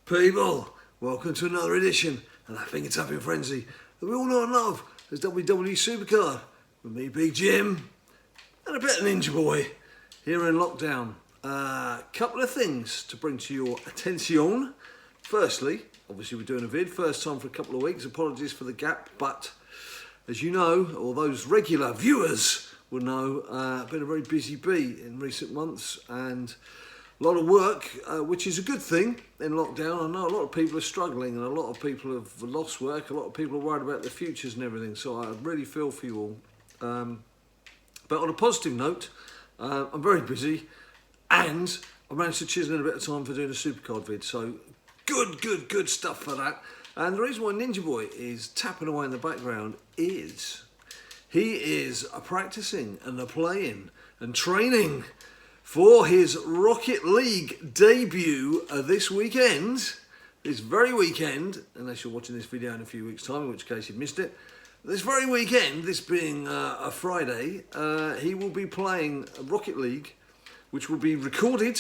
People, welcome to another edition of that thing it's Tapping Frenzy that we all know and love as WWE SuperCard with me, Big Jim, and a bit of Ninja Boy here in lockdown. Couple of things to bring to your attention. Firstly, obviously we're doing a vid, first time for a couple of weeks, apologies for the gap, but as you know, or those regular viewers will know, been a very busy bee in recent months and a lot of work, which is a good thing in lockdown. I know a lot of people are struggling and a lot of people have lost work, a lot of people are worried about their futures and everything, so I really feel for you all. But on a positive note, I'm very busy and I managed to chisel in a bit of time for doing a SuperCard vid, so good stuff for that. And the reason why Ninja Boy is tapping away in the background is he is practicing and playing and training for his Rocket League debut this weekend, this very weekend, unless you're watching this video in a few weeks' time, in which case you've missed it. This very weekend, this being a Friday, he will be playing Rocket League, which will be recorded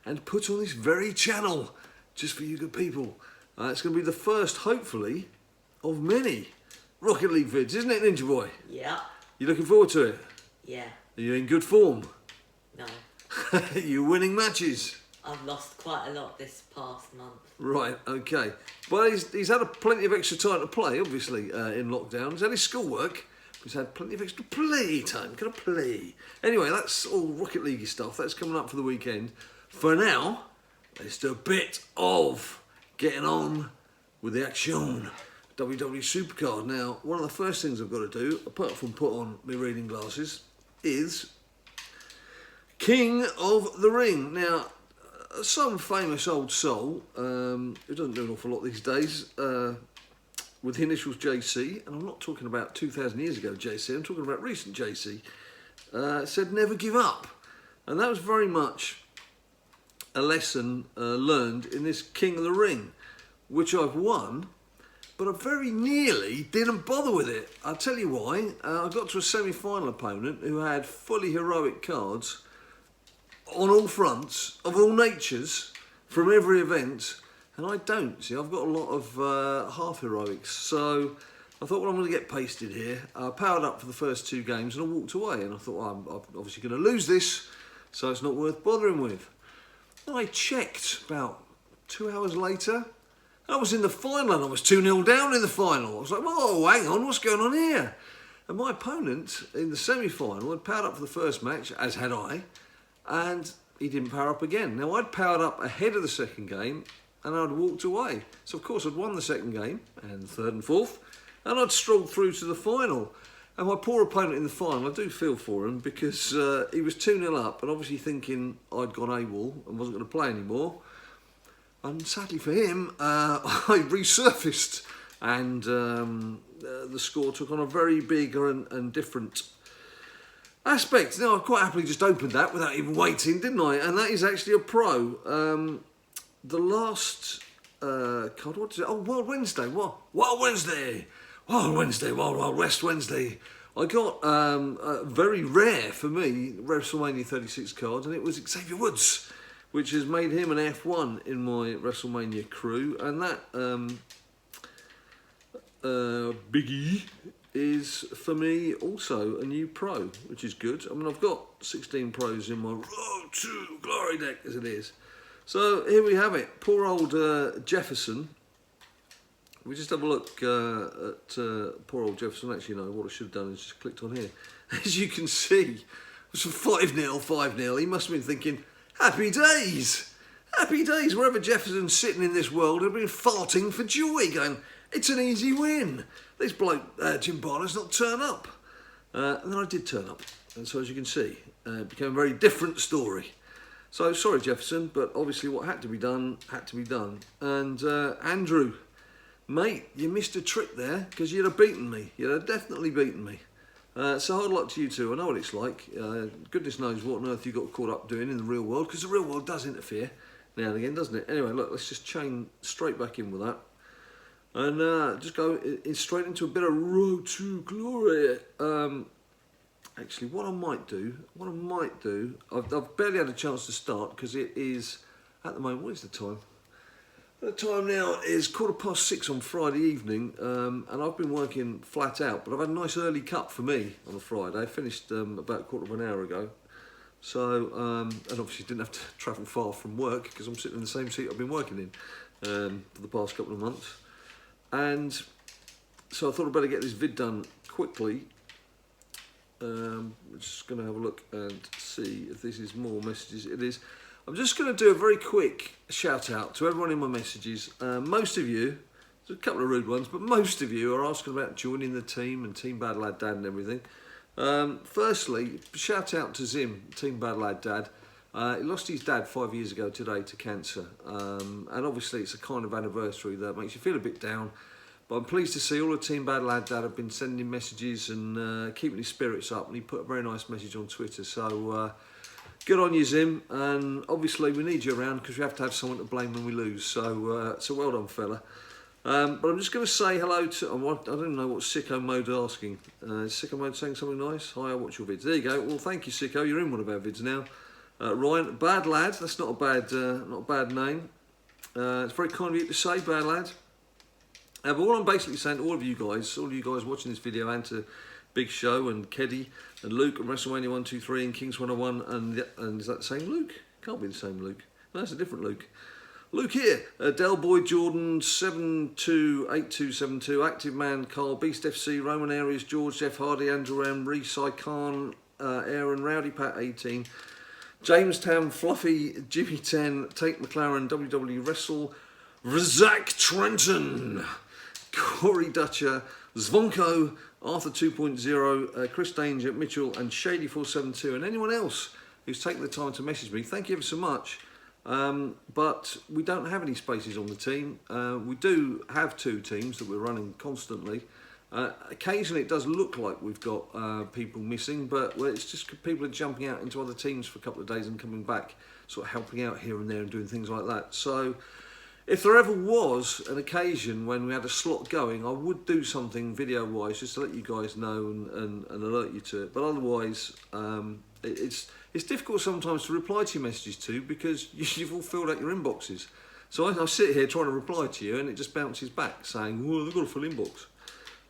and put on this very channel, just for you good people. It's going to be the first, hopefully, of many Rocket League vids, isn't it, Ninja Boy? Yeah. You looking forward to it? Yeah. Are you in good form? No. You're winning matches? I've lost quite a lot this past month. Right, okay. Well, he's had plenty of extra time to play, obviously, in lockdown. He's had his schoolwork, but he's had plenty of extra play time. Gonna play. Anyway, that's all Rocket League stuff. That's coming up for the weekend. For now, let's do a bit of getting on with the action. WWE SuperCard. Now, one of the first things I've got to do, apart from put on my reading glasses, is King of the Ring. Now, some famous old soul, who doesn't do an awful lot these days, with the initials JC, and I'm not talking about 2,000 years ago JC, I'm talking about recent JC, said never give up. And that was very much a lesson learned in this King of the Ring, which I've won, but I very nearly didn't bother with it. I'll tell you why. I got to a semi-final opponent who had fully heroic cards on all fronts, of all natures, from every event, and I don't. See, I've got a lot of half heroics, so I thought, well, I'm going to get pasted here. I powered up for the first two games and I walked away, and I thought, well, I'm obviously going to lose this, so it's not worth bothering with. And I checked about 2 hours later, I was in the final and I was 2-0 down in the final. I was like, whoa, hang on, what's going on here? And my opponent in the semi-final had powered up for the first match, as had I, and he didn't power up again. Now, I'd powered up ahead of the second game and I'd walked away. So, of course, I'd won the second game and the third and fourth, and I'd strolled through to the final. And my poor opponent in the final, I do feel for him because he was 2-0 up and obviously thinking I'd gone AWOL and wasn't going to play anymore. And sadly for him, I resurfaced and the score took on a very bigger and different aspect. Now, I quite happily just opened that without even waiting, didn't I? And that is actually a pro. The last card, what is it? Oh, Wild Wednesday. What? Wild Wednesday. Wild Wednesday. Wild West Wednesday. I got a very rare for me WrestleMania 36 card, and it was Xavier Woods, which has made him an F1 in my WrestleMania crew, and that Biggie is for me also a new pro, which is good. I mean, I've got 16 pros in my Road to Glory deck as it is. So here we have it. Poor old Jefferson. We just have a look at poor old Jefferson. Actually, no, what I should have done is just clicked on here. As you can see, it was 5-0, 5-0. He must have been thinking, happy days. Happy days. Wherever Jefferson's sitting in this world, he'll be farting for joy, going, it's an easy win. This bloke, Jim Barner's not turn up. And then I did turn up. And so as you can see, it became a very different story. So sorry, Jefferson, but obviously what had to be done, had to be done. And Andrew, mate, you missed a trick there because you'd have beaten me. You'd have definitely beaten me. So hard luck to you two. I know what it's like. Goodness knows what on earth you got caught up doing in the real world, because the real world does interfere now and again, doesn't it? Anyway, look, let's just chain straight back in with that. And just go straight into a bit of Road to Glory. Actually, what I might do, I've barely had a chance to start because it is, at the moment, what is the time? The time now is 6:15 on Friday evening, and I've been working flat out, but I've had a nice early cut for me on a Friday. I finished about a quarter of an hour ago. So, and obviously didn't have to travel far from work because I'm sitting in the same seat I've been working in for the past couple of months. And so I thought I'd better get this vid done quickly. I'm just going to have a look and see if this is more messages. It is. I'm just going to do a very quick shout out to everyone in my messages. Most of you, there's a couple of rude ones, but most of you are asking about joining the team and Team BadLadDad and everything. Firstly, shout out to Zim, Team BadLadDad. He lost his dad 5 years ago today to cancer, and obviously it's a kind of anniversary that makes you feel a bit down, but I'm pleased to see all the Team BadLadDad have been sending him messages and keeping his spirits up, and he put a very nice message on Twitter, so good on you, Zim, and obviously we need you around because we have to have someone to blame when we lose, so well done, fella. But I'm just going to say hello to, I don't know what Sicko Mode's asking. Is Sicko Mode saying something nice? Hi, I watch your vids. There you go. Well, thank you, Sicko. You're in one of our vids now. Ryan, Bad Lad. That's not a bad name. It's very kind of you to say, Bad Lad. But what I'm basically saying to all of you guys watching this video, and to Big Show and Keddy and Luke and WrestleMania 123 and Kings 101, and is that the same Luke? Can't be the same Luke. No, it's a different Luke. Luke here, Del Boy Jordan 728272, Active Man, Carl, Beast FC, Roman Aries, George, Jeff Hardy, Andrew M, Resai Khan, Aaron, Rowdy Pat 18, Jamestown, Fluffy, Jimmy 10, Tate McLaren, WW Wrestle, Razak Trenton, Corey Dutcher, Zvonko, Arthur 2.0, Chris Danger, Mitchell, and Shady472, and anyone else who's taken the time to message me. Thank you ever so much. But we don't have any spaces on the team. We do have two teams that we're running constantly. Occasionally it does look like we've got people missing, but it's just people are jumping out into other teams for a couple of days and coming back, sort of helping out here and there and doing things like that. So if there ever was an occasion when we had a slot going, I would do something video-wise just to let you guys know and alert you to it. But otherwise, it's difficult sometimes to reply to your messages too, because you've all filled out your inboxes. So I sit here trying to reply to you and it just bounces back saying, well, they've got a full inbox.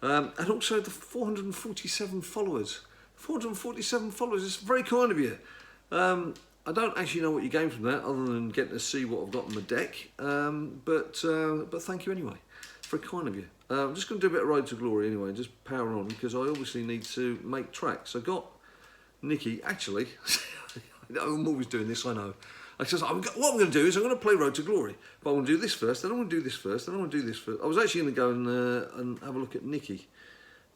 And also the 447 followers. 447 followers, it's very kind of you. I don't actually know what you gained from that other than getting to see what I've got on the deck. But thank you anyway. It's very kind of you. I'm just going to do a bit of Road to Glory anyway, just power on, because I obviously need to make tracks. I got Nikki, actually, I'm always doing this, I know. What I'm going to do is I'm going to play Road to Glory, but I'm going to do this first, then I'm going to do this first, then I'm going to do this first. I was actually going to go and have a look at Nikki,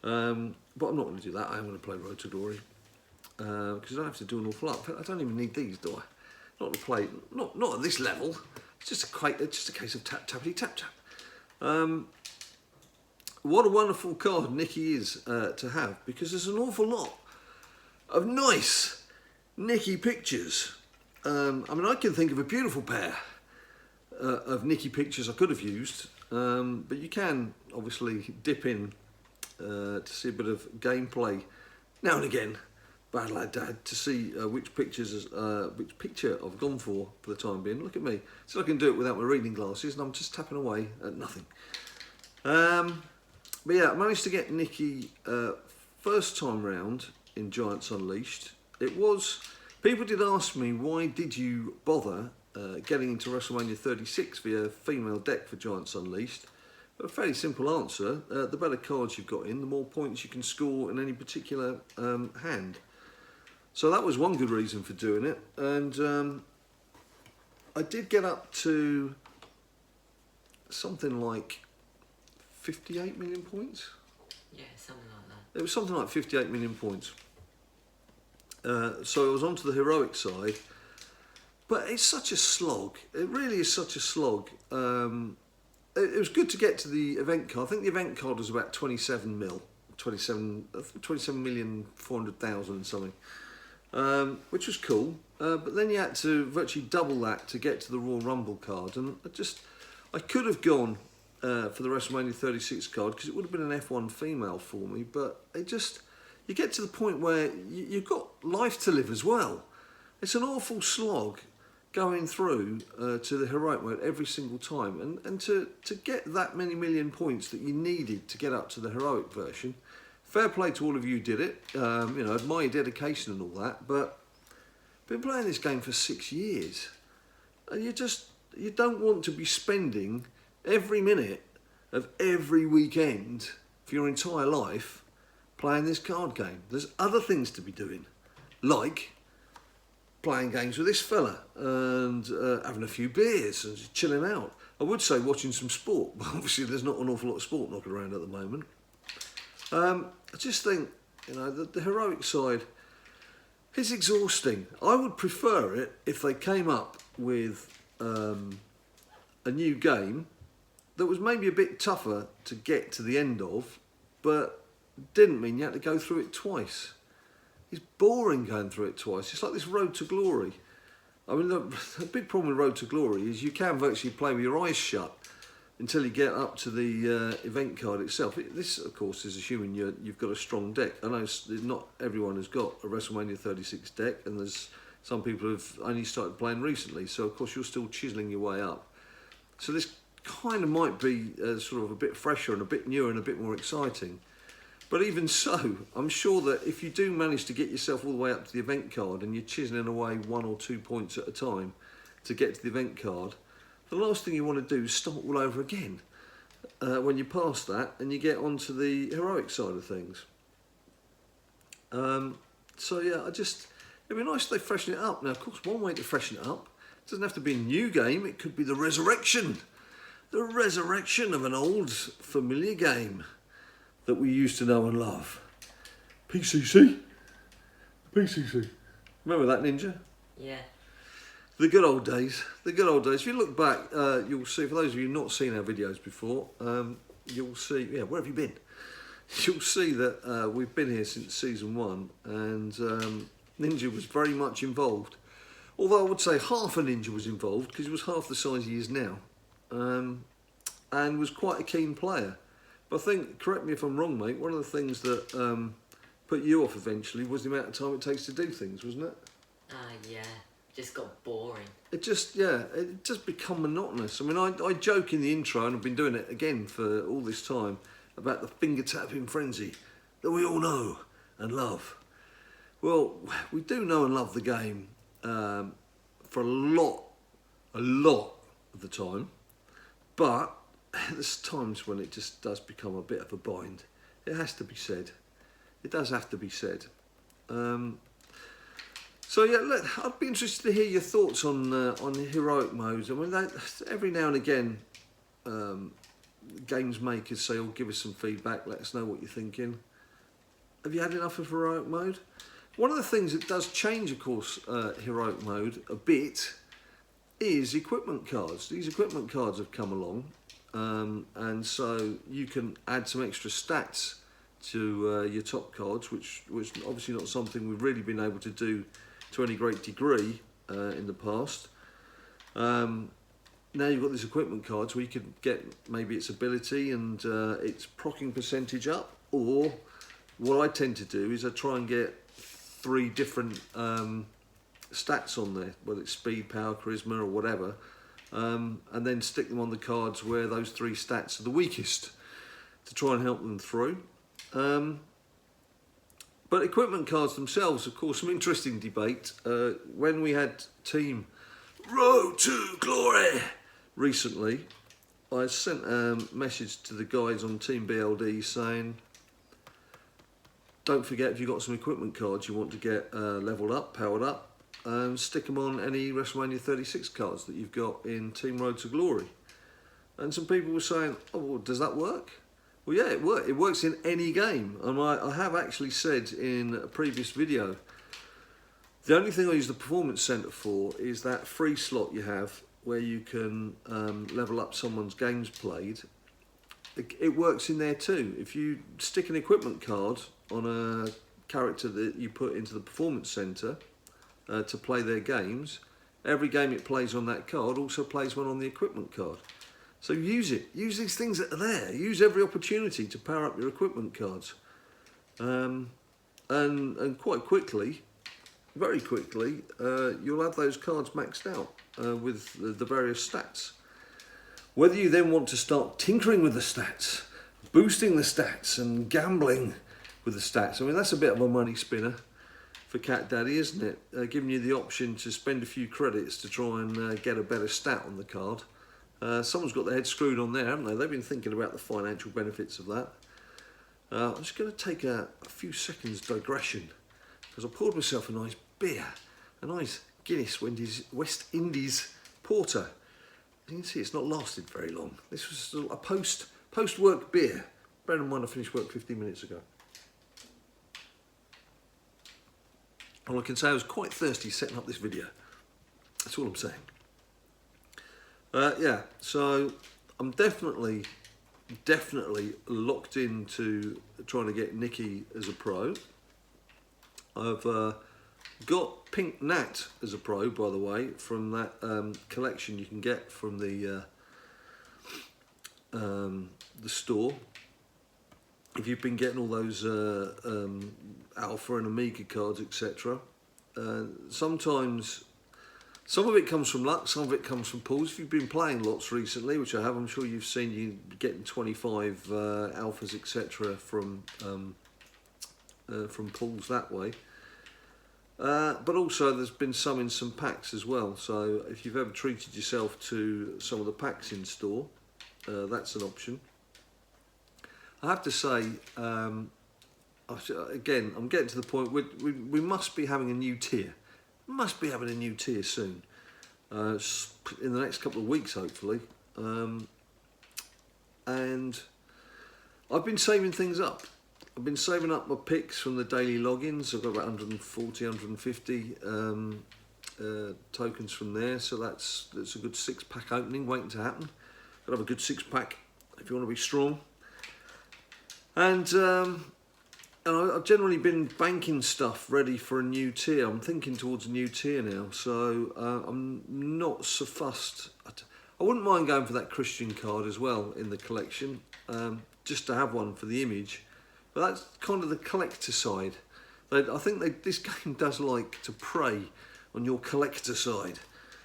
but I'm not going to do that. I'm going to play Road to Glory, because I don't have to do an awful lot. I don't even need these, do I? Not to play, not at this level. It's just a case of tap, tappity, tap, tap. What a wonderful card Nikki is to have, because there's an awful lot of nice Nikki pictures. I mean, I can think of a beautiful pair of Nikki pictures I could have used, but you can obviously dip in to see a bit of gameplay now and again, BadLadDad, to see which picture I've gone for the time being. Look at me, so I can do it without my reading glasses, and I'm just tapping away at nothing. But yeah, I managed to get Nikki first time round in Giants Unleashed. It was, people did ask me, why did you bother getting into WrestleMania 36 via female deck for Giants Unleashed? But a fairly simple answer. The better cards you've got in, the more points you can score in any particular hand. So that was one good reason for doing it. And I did get up to something like 58 million points. Yeah, something like that. It was something like 58 million points. So I was onto the heroic side, but it's such a slog. It really is such a slog. It was good to get to the event card. I think the event card was about 27 mil, 27,400,000 and something, which was cool. But then you had to virtually double that to get to the Royal Rumble card, and I could have gone for the WrestleMania 36 card because it would have been an F1 female for me, but you get to the point where you've got life to live as well. It's an awful slog going through to the heroic mode every single time, and to get that many million points that you needed to get up to the heroic version. Fair play to all of you did it. You know, admire your dedication and all that, but been playing this game for 6 years, and you don't want to be spending every minute of every weekend for your entire life playing this card game. There's other things to be doing, like playing games with this fella and having a few beers and just chilling out. I would say watching some sport, but obviously there's not an awful lot of sport knocking around at the moment. I just think, you know, the heroic side is exhausting. I would prefer it if they came up with a new game that was maybe a bit tougher to get to the end of, but didn't mean you had to go through it twice. It's boring going through it twice. It's like this Road to Glory. I mean, the big problem with Road to Glory is you can virtually play with your eyes shut until you get up to the event card itself. This, of course, is assuming you've got a strong deck. I know not everyone has got a WrestleMania 36 deck, and there's some people who've only started playing recently, so of course you're still chiselling your way up. So this kind of might be sort of a bit fresher and a bit newer and a bit more exciting. But even so, I'm sure that if you do manage to get yourself all the way up to the event card and you're chiselling away 1 or 2 points at a time to get to the event card, the last thing you want to do is start all over again when you pass that and you get onto the heroic side of things. So yeah, it'd be nice if they freshen it up. Now, of course, one way to freshen it up, it doesn't have to be a new game, it could be the resurrection. The resurrection of an old familiar game that we used to know and love. PCC. PCC. Remember that, Ninja? Yeah. The good old days. The good old days. If you look back, you'll see, for those of you not seen our videos before, you'll see, yeah, where have you been? You'll see that we've been here since season 1, and Ninja was very much involved. Although I would say half a Ninja was involved, because he was half the size he is now, and was quite a keen player. But I think, correct me if I'm wrong, mate, one of the things that put you off eventually was the amount of time it takes to do things, wasn't it? Yeah. Just got boring. It just become monotonous. I mean, I joke in the intro, and I've been doing it again for all this time, about the finger tapping frenzy that we all know and love. Well, we do know and love the game for a lot of the time, but there's times when it just does become a bit of a bind. It has to be said. It does have to be said. So yeah, I'd be interested to hear your thoughts on the heroic modes. I mean, every now and again, games makers say, "Oh, give us some feedback. Let us know what you're thinking." Have you had enough of heroic mode? One of the things that does change, of course, heroic mode a bit is equipment cards. These equipment cards have come along, and so you can add some extra stats to your top cards, which was obviously not something we've really been able to do to any great degree in the past. Now you've got these equipment cards where you can get maybe its ability and its proccing percentage up, or what I tend to do is I try and get 3 different stats on there, whether it's speed, power, charisma or whatever, and then stick them on the cards where those 3 stats are the weakest to try and help them through. But equipment cards themselves, of course, some interesting debate. When we had Team Road to Glory recently, I sent a message to the guys on Team BLD saying, don't forget, if you've got some equipment cards you want to get leveled up, powered up, stick them on any WrestleMania 36 cards that you've got in Team Road to Glory. And some people were saying, oh, well, does that work? Well, yeah, it works. It works in any game. And I have actually said in a previous video, the only thing I use the Performance Center for is that free slot you have where you can level up someone's games played. It works in there too. If you stick an equipment card on a character that you put into the Performance Center to play their games, every game it plays on that card also plays one on the equipment card. So use it. Use these things that are there. Use every opportunity to power up your equipment cards. And quite quickly, very quickly you'll have those cards maxed out with the various stats. Whether you then want to start tinkering with the stats, boosting the stats and gambling with the stats, I mean, that's a bit of a money spinner for Cat Daddy, isn't it? Giving you the option to spend a few credits to try and get a better stat on the card. Someone's got their head screwed on there, haven't they? They've been thinking about the financial benefits of that. I'm just going to take a few seconds digression, because I poured myself a nice beer, a nice Guinness West Indies Porter. As you can see, it's not lasted very long. This was a post-work beer. Bear in mind I finished work 15 minutes ago. All I can say, I was quite thirsty setting up this video. That's all I'm saying. Yeah, so I'm definitely locked into trying to get Nikki as a pro. I've got Pink Nat as a pro, by the way, from that collection you can get from the store. If you've been getting all those Alpha and Omega cards, etc., sometimes some of it comes from luck, some of it comes from pulls. If you've been playing lots recently, which I have, I'm sure you've seen you getting 25 Alphas, etc., from pulls that way. But also there's been some in some packs as well. So if you've ever treated yourself to some of the packs in store, that's an option. I have to say, again, I'm getting to the point where we must be having a new tier. Must be having a new tier soon, in the next couple of weeks, hopefully. And I've been saving things up. I've been saving up my picks from the daily logins. I've got about 140, 150 tokens from there, so that's a good 6-pack opening waiting to happen. Got to have a good 6-pack if you want to be strong. And I've generally been banking stuff ready for a new tier. I'm thinking towards a new tier now, so I'm not so fussed. I wouldn't mind going for that Christian card as well in the collection, just to have one for the image. But that's kind of the collector side. I think this game does like to prey on your collector side,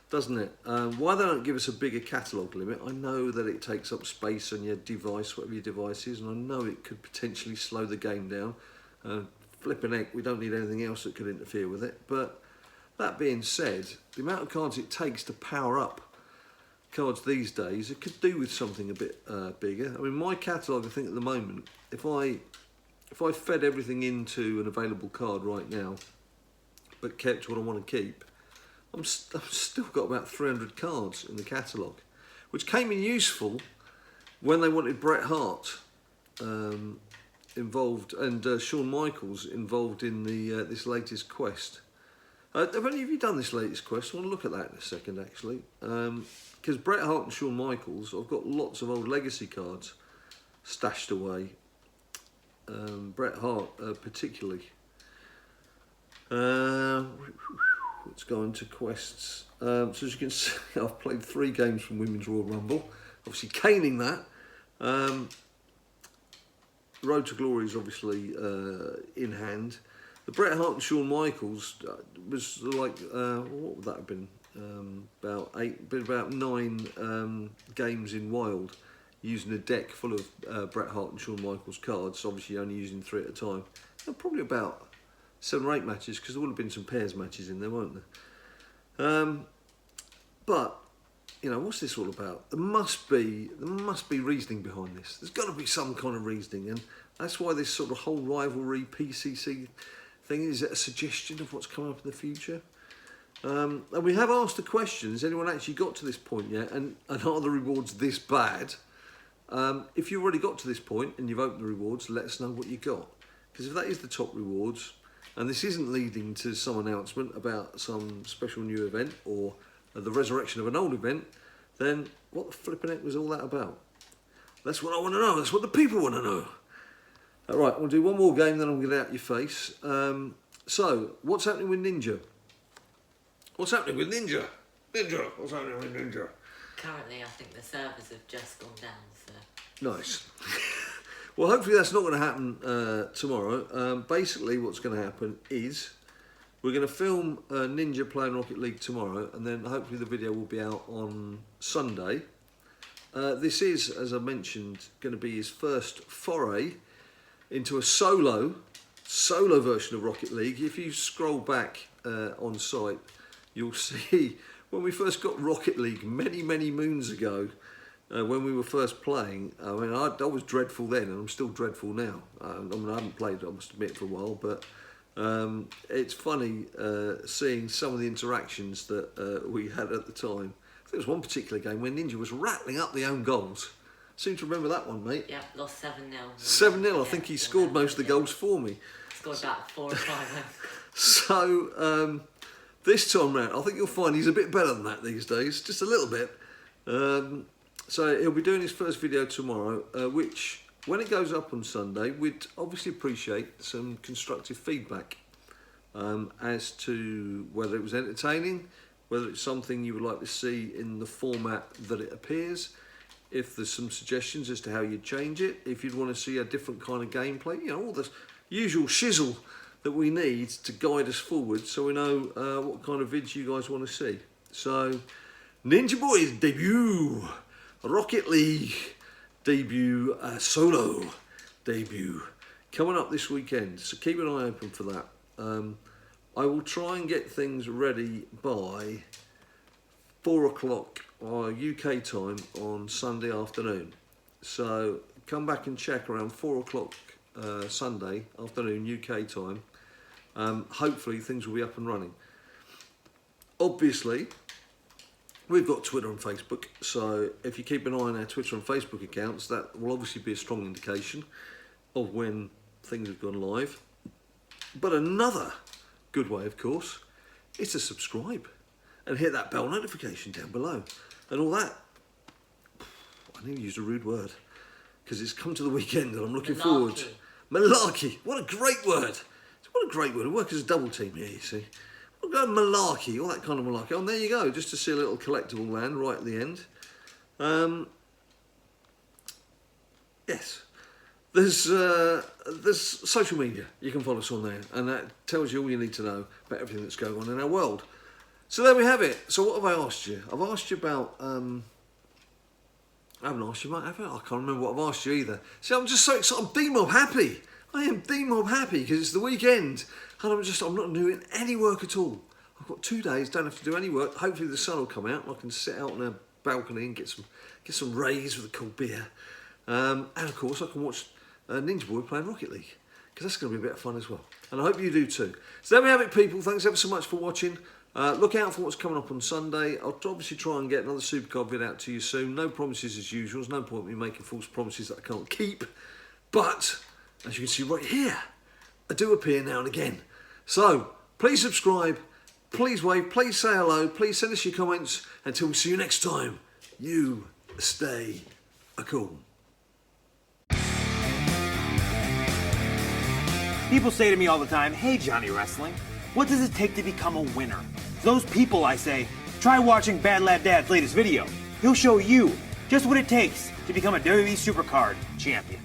doesn't it? Why they don't give us a bigger catalogue limit? I know that it takes up space on your device, whatever your device is, and I know it could potentially slow the game down. Flipping heck, we don't need anything else that could interfere with it. But that being said, the amount of cards it takes to power up cards these days, it could do with something a bit bigger. I mean, my catalogue, I think at the moment, if I fed everything into an available card right now, but kept what I want to keep, I've still got about 300 cards in the catalogue, which came in useful when they wanted Bret Hart involved and Shawn Michaels involved in the this latest quest. Have any of you done this latest quest? I want to look at that in a second, actually, because Bret Hart and Shawn Michaels, I've got lots of old legacy cards stashed away. Bret Hart particularly. Let's go into quests. So as you can see, I've played 3 games from Women's Royal Rumble, obviously caning that. Road to Glory is obviously in hand. The Bret Hart and Shawn Michaels was like, what would that have been? About 9 games in Wild, using a deck full of Bret Hart and Shawn Michaels cards, obviously only using 3 at a time. Probably about 7 or 8 matches, because there would have been some pairs matches in there, weren't there? But you know, what's this all about? There must be reasoning behind this. There's got to be some kind of reasoning, and that's why this sort of whole rivalry PCC thing is a suggestion of what's coming up in the future. And we have asked the question: has anyone actually got to this point yet? And are the rewards this bad? If you've already got to this point and you've opened the rewards, let us know what you got. Because if that is the top rewards, and this isn't leading to some announcement about some special new event or the resurrection of an old event, then what the flipping heck was all that about? That's what I want to know. That's what the people want to know. All right, we'll do one more game, then I'll get it out your face. So, what's happening with Ninja? What's happening with Ninja? Ninja, what's happening with Ninja? Currently, I think the servers have just gone down, so... Nice. Well, hopefully that's not going to happen tomorrow. Basically, what's going to happen is We're going to film Ninja playing Rocket League tomorrow, and then hopefully the video will be out on Sunday. This is, as I mentioned, going to be his first foray into a solo version of Rocket League. If you scroll back on site, you'll see when we first got Rocket League many moons ago, when we were first playing. I mean, I was dreadful then, and I'm still dreadful now. I mean, I haven't played, I must admit, for a while, but it's funny seeing some of the interactions that we had at the time. I think there was one particular game where Ninja was rattling up the own goals. Seem to remember that one, mate. Yeah, lost 7-0. 7-0. I think he scored most of the goals for me. Scored about 4 or 5. So this time round, I think you'll find he's a bit better than that these days, just a little bit. So he'll be doing his first video tomorrow, which, when it goes up on Sunday, we'd obviously appreciate some constructive feedback as to whether it was entertaining, whether it's something you would like to see in the format that it appears, if there's some suggestions as to how you'd change it, if you'd want to see a different kind of gameplay, you know, all the usual shizzle that we need to guide us forward so we know what kind of vids you guys want to see. So, Ninja Boy's debut, Rocket League debut, solo debut, coming up this weekend, so keep an eye open for that. I will try and get things ready by 4 o'clock UK time on Sunday afternoon. So come back and check around 4 o'clock Sunday afternoon UK time. Hopefully things will be up and running. Obviously, we've got Twitter and Facebook, so if you keep an eye on our Twitter and Facebook accounts, that will obviously be a strong indication of when things have gone live. But another good way, of course, is to subscribe and hit that bell notification down below and all that. I nearly used a rude word because it's come to the weekend and I'm looking forward. Malarkey. What a great word. What a great word. We work as a double team here, you see. We'll go malarkey, all that kind of malarkey. Oh, and there you go, just to see a little collectible land right at the end. Yes. There's social media. You can follow us on there, and that tells you all you need to know about everything that's going on in our world. So there we have it. So what have I asked you? I've asked you about... I haven't asked you, mate, have I? I can't remember what I've asked you either. See, I'm just so excited. I'm D-Mob happy. I am D-Mob happy because it's the weekend, and I'm not doing any work at all. I've got 2 days, don't have to do any work. Hopefully the sun will come out and I can sit out on a balcony and get some rays with a cold beer. And of course I can watch Ninja Boy playing Rocket League, because that's going to be a bit of fun as well. And I hope you do too. So there we have it, people. Thanks ever so much for watching. Look out for what's coming up on Sunday. I'll obviously try and get another SuperCard vid out to you soon. No promises as usual. There's no point in me making false promises that I can't keep. But, as you can see right here, I do appear now and again. So, please subscribe, please wave, please say hello, please send us your comments. Until we see you next time, you stay cool. People say to me all the time, "Hey Johnny Wrestling, what does it take to become a winner?" To those people I say, try watching BadLadDad's latest video. He'll show you just what it takes to become a WWE SuperCard champion.